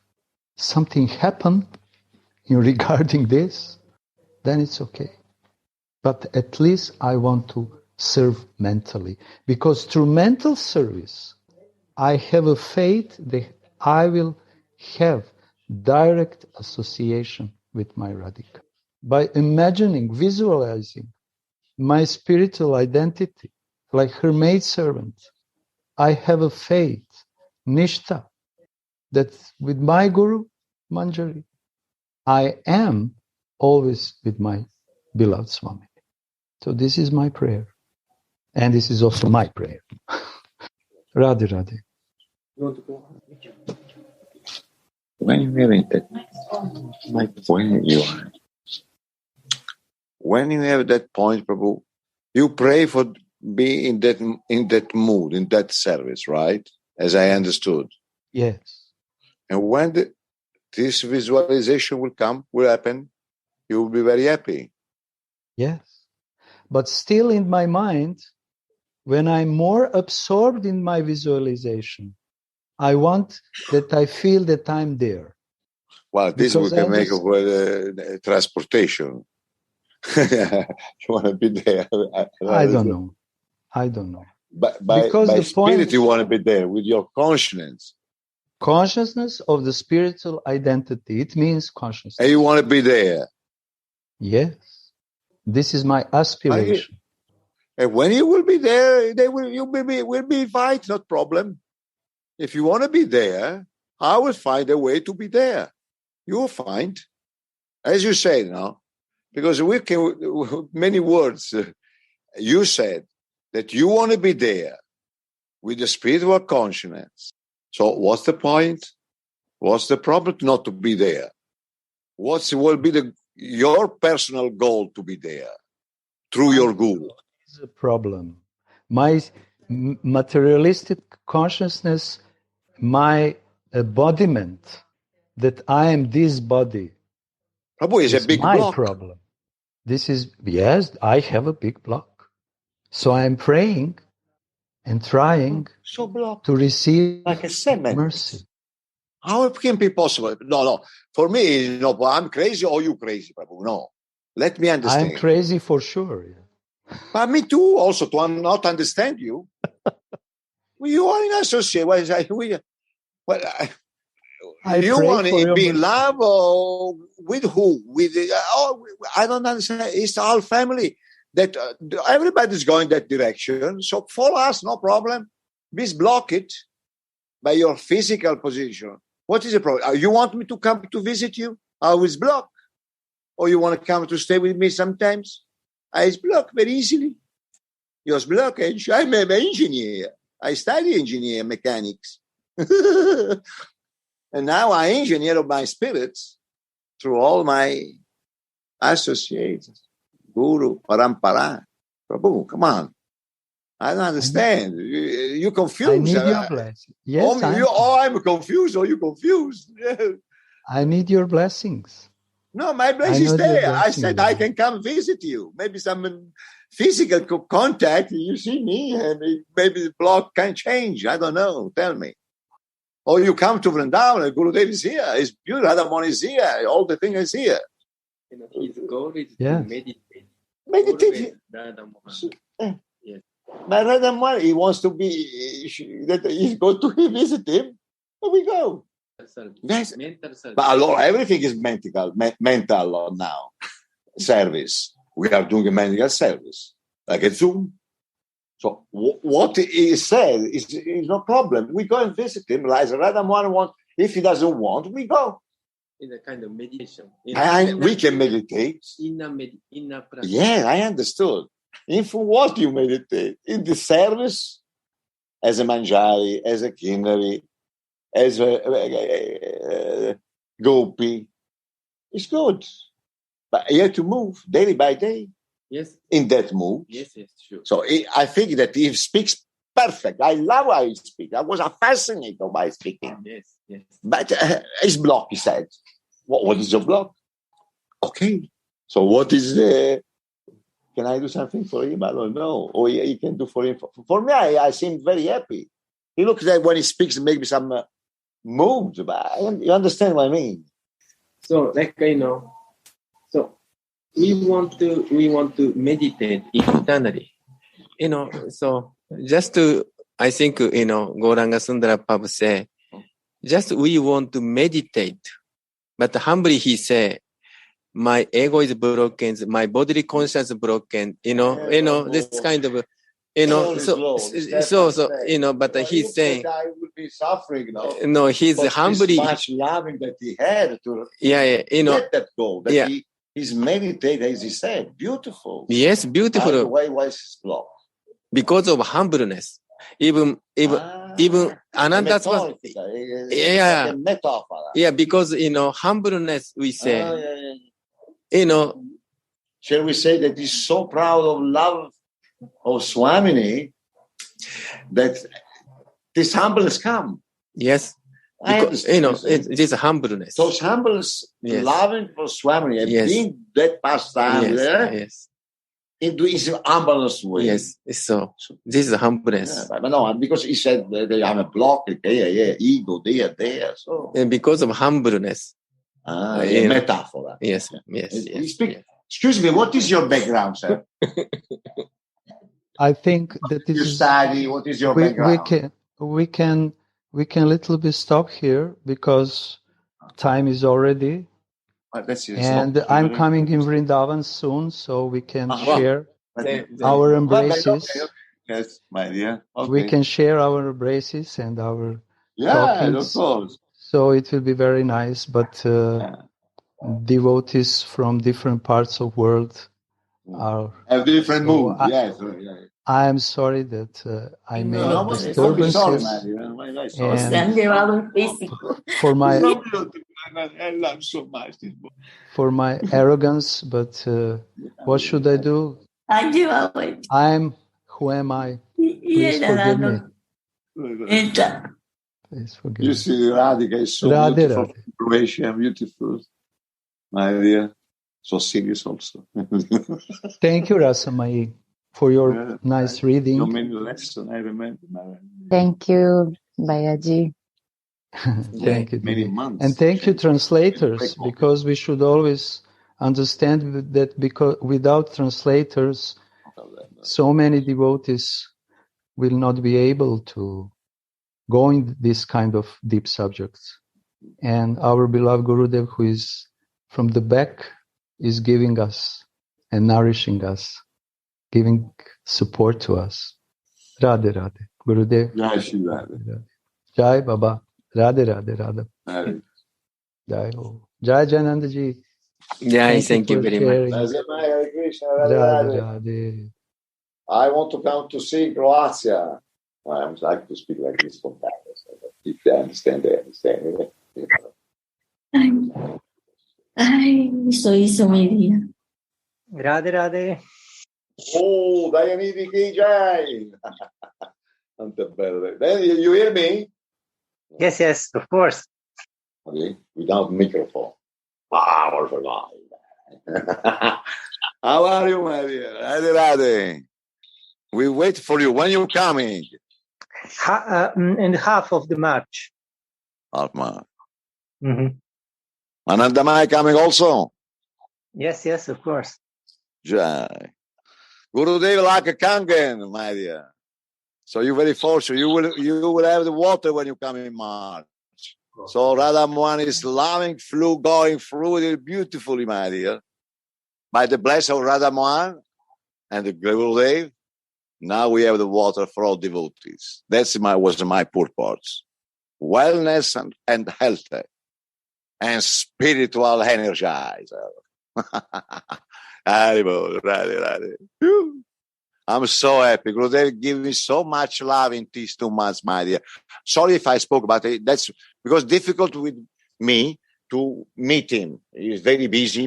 something happened regarding this, then it's okay. But at least I want to serve mentally. Because through mental service, I have a faith that I will have direct association with my Radhika. By imagining, visualizing my spiritual identity, like her maidservant, I have a faith, nishtha, that with my Guru, Manjari, I am always with my beloved Swami. So this is my prayer. And this is also my prayer. Radhe Radhe. When you have that, when you have that point, Prabhu, you pray for be in that mood, in that service, right? As I understood. Yes. And when this visualization will happen, you will be very happy. Yes. But still in my mind, when I'm more absorbed in my visualization, I want that I feel that I'm there. Well, this Because we can make of transportation. You want to be there. I don't know. But by spirit, point, you want to be there with your consciousness. Consciousness of the spiritual identity. It means consciousness. And you want to be there. Yes. This is my aspiration. And when you will be there, you will be invited, not problem. If you want to be there, I will find a way to be there. You will find, as you say now, because we can, many words, you said that you want to be there with the spiritual consciousness. So what's the point? What's the problem not to be there? What will be your personal goal to be there through your Guru? Is a problem. My materialistic consciousness, my embodiment that I am this body, Prabhu, is a big my block. problem. This is, yes, I have a big block. So I'm praying and trying to receive like a cement. mercy. How can it be possible? No. For me, I'm crazy or you crazy, Prabhu. No. Let me understand. I'm crazy for sure. Yeah. But me too, also, to not understand you. You are in associate. You want to be in love or with who? I don't understand. It's our family that everybody's going that direction. So follow us, no problem. Please block it by your physical position. What is the problem? You want me to come to visit you? I will block. Or you want to come to stay with me sometimes? I block very easily. Just block. I'm an engineer. I study engineer mechanics. And now I engineer of my spirits through all my associates. Guru, Parampara. Prabhu, come on. I don't understand. You confused. I need your blessing. Yes, I'm confused or you confused. I need your blessings. No, my blessing is there. I said I can come visit you. Maybe some physical contact. You see me and maybe the block can change. I don't know. Tell me. Or you come to Vrindavan, Gurudev is here. It's beautiful. Radha is here. All the things is here. His goal is to meditate. Meditate. Yes. But Radha, he wants to be, that he's going to visit him. There we go. Yes. But Lord, everything is mental now. Service. We are doing a medical service. Like a Zoom. So what he said is no problem. We go and visit him. Like Radha wants. If he doesn't want, we go. In a kind of meditation. We can meditate. Inner practice. Yeah, I understood. For what you meditate? In the service, as a manjari, as a kinnari, as a gopi. It's good. But you have to move day by day. Yes. In that mood. Yes, sure. So I think that he speaks perfect. I love how he speaks. I was fascinated by his speaking. Yes. But his block, he said. What is your block? Okay. So what is the... Can I do something for him? I don't know. Or he can do for him. For me, I seem very happy. He looks like when he speaks, maybe some moods. But you understand what I mean? So, so we want to meditate internally. So just to, I think, Gauranga Sundara Prabhu say, just we want to meditate. But humbly he say, my ego is broken, my bodily conscience is broken, this kind of, but he's saying, I would be suffering, no, he's humbly, much loving that he had to get that goal, he's meditating, as he said, beautiful. Yes, beautiful. Why is his block? Because of humbleness. Even Ananda's was, a metaphor. Yeah, because, humbleness, we say, shall we say that he's so proud of love of Swamini that this humbleness come. Yes. Because, it is humbleness. So humbleness, loving for Swamini, and being that pastime into his humbleness way. Yes, so this is humbleness. Yeah, but no, because he said that I'm a block, ego, there. So. And because of humbleness. Metaphor. Yes. Excuse me, what is your background, sir? I think that this you study. What is your background? We can little bit stop here because time is already. And I'm coming in Vrindavan soon, so we can share our embraces. Yes, my dear. Okay. We can share our embraces and our talkings. Of course. So it will be very nice, but devotees from different parts of world have different moods. Yes. I am sorry that I made disturbances. For my arrogance, but what should I do? Who am I? Please forgive me. Please forgive me. You see, Radha is so beautiful. Radha. Croatia, beautiful. My dear, so serious also. Thank you, Rasa Mai, for your nice reading. So many lessons, I remember. Thank you, Bayaji. Thank you, Many Didi. months. And thank you, translators, because we should always understand that because without translators, so many devotees will not be able to go in this kind of deep subjects. And our beloved Gurudev, who is from the back, is giving us and nourishing us, giving support to us. Radhe Radhe. Gurudev. Jai Shri Radha. Jai Baba. Radhe Radhe Radha. Hare. Jai Ho. Jai Jananda Ji. Jai, thank you for very much. sharing. Hare Krishna, Radhe Radhe Radhe. Radhe. I want to come to see Croatia. I would like to speak like this from Paris. If they understand, they understand. Ay, soy Somedia. Radhe Radhe. Oh, Dayanidhi Ki Jai. Then you hear me? Yes, of course. Okay. Without microphone. Powerful. How are you, my dear? Radhe Radhe. We wait for you. When you coming? In half of the March. Half March. Mm-hmm. Anandamai coming also? Yes, of course. Jai. Gurudev like a kangen, my dear. So you're very fortunate. You will have the water when you come in March. So Radha Mohan is loving going through it beautifully, my dear. By the blessing of Radha Mohan and the Gurudev, now we have the water for all devotees. Was my purpose. Wellness and health and spiritual energizer. I'm so happy. Gurudev gave me so much love in these 2 months, my dear. Sorry if I spoke about it. That's because difficult with me to meet him. He's very busy,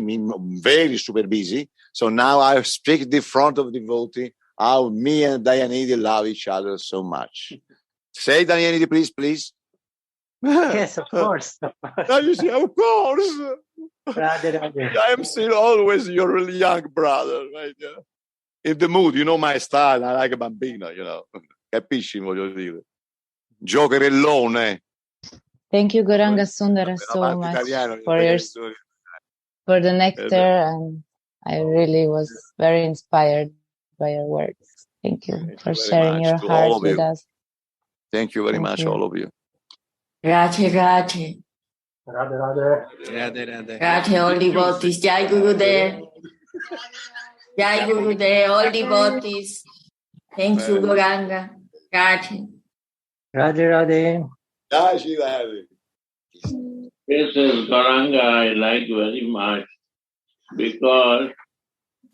very super busy. So now I speak in front of devotee how me and Dayanidhi love each other so much. Say, Dayanidhi, please. Yes, of course. Now you see, of course. Radhe Radhe. I am still always your really young brother, right? In the mood, you know my style. I like a bambino, Capisci, voglio dire. Giocherellone. Thank you, Goranga Sundara, so much for the nectar, and I really was very inspired by your words. Thank you for sharing your heart with us. Thank you very much, all of you. Radhe Radhe. Radhe Radhe. Radhe Radhe. Radhe, all devotees. Jai Gurudev. Jai Gurudev, all devotees. Thank you, Goranga. Radhe. Radhe Radhe. Jai Shri Radhe. This is Goranga I like very much because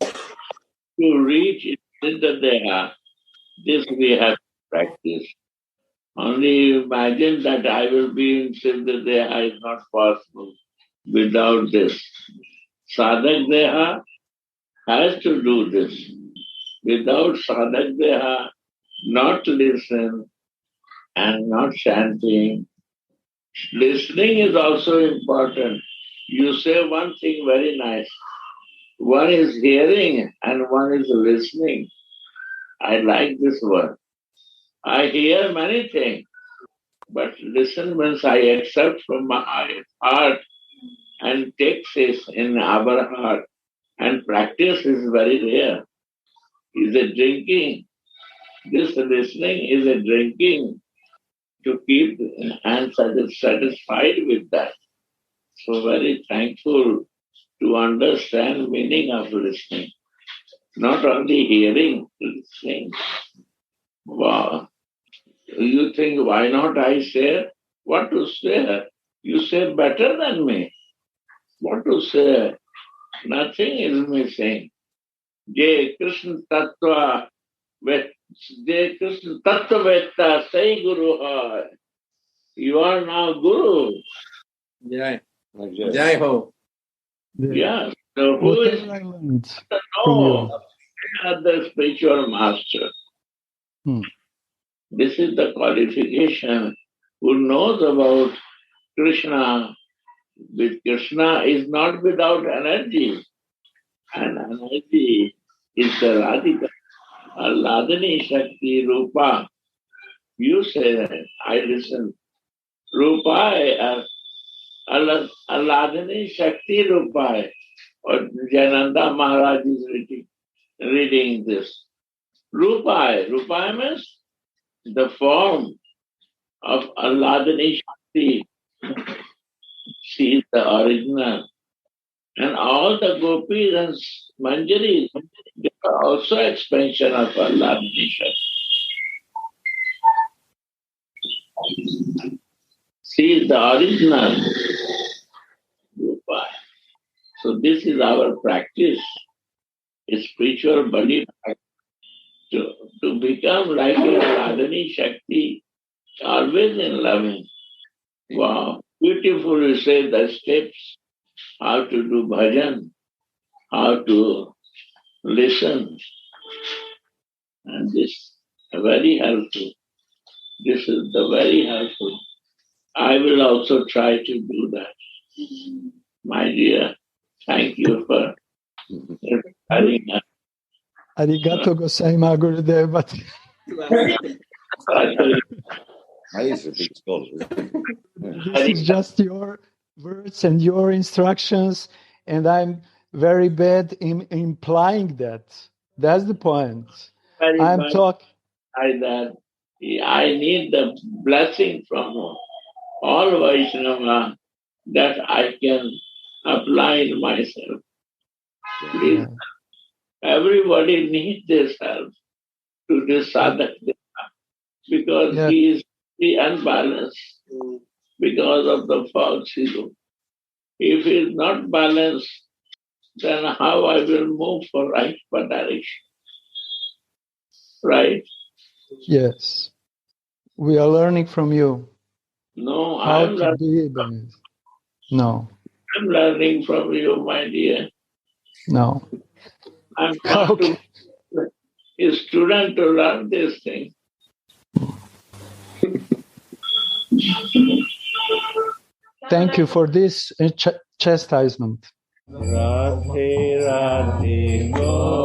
to reach Siddhadeha, this we have to practice. Only imagine that I will be in Siddhadeha is not possible without this. Sadhak Deha has to do this. Without Sadhak Deha, not listen and not chanting. Listening is also important. You say one thing very nice. One is hearing and one is listening. I like this word. I hear many things, but listen means I accept from my heart and take this in our heart. And practice is very rare. Is a drinking. This listening is a drinking to keep and satisfied with that. So very thankful to understand meaning of listening. Not only hearing, listening. Wow. You think, why not I say? What to say? You say better than me. What to say? Nothing is missing. Jai Krishna Tattva, Jai Krishna Tattva Vetta, say Guru Hai. You are now Guru. Jai. Jai Ho. Yeah. So who is the spiritual master? This is the qualification. Who knows about Krishna? With Krishna is not without energy. And energy is the Radhika, Ladani Shakti Rupa. You say that, I listen. Rupai, Alladini Shakti Rupai. Or Jananda Maharaj is reading this. Rupai. Rupai means the form of Alladini Shakti. She is the original. And all the gopis and manjaris, they are also expansion of Alladini Shakti. She is the original Rupai. So this is our practice, a spiritual body to become like a Radhani Shakti, always in loving. Wow, beautiful you say the steps, how to do bhajan, how to listen. And this very helpful. This is the very helpful. I will also try to do that. My dear, thank you for inspiring us. Arigato gozaimasu, Gurudev. But He's a big scholar. this is just your words and your instructions, and I'm very bad in implying that. That's the point. Very I'm much talking. that I need the blessing from all Vaishnava that I can apply in myself. Please, everybody needs this help to this sadhak because he is unbalanced because of the false ego. If he is not balanced, then how I will move for right direction? Right? Yes. We are learning from you. No, How I'm to be balanced. No. I'm learning from you, my dear. No. I'm not to be a student to learn this thing. Thank you for this chastisement. Radhe Radhe Go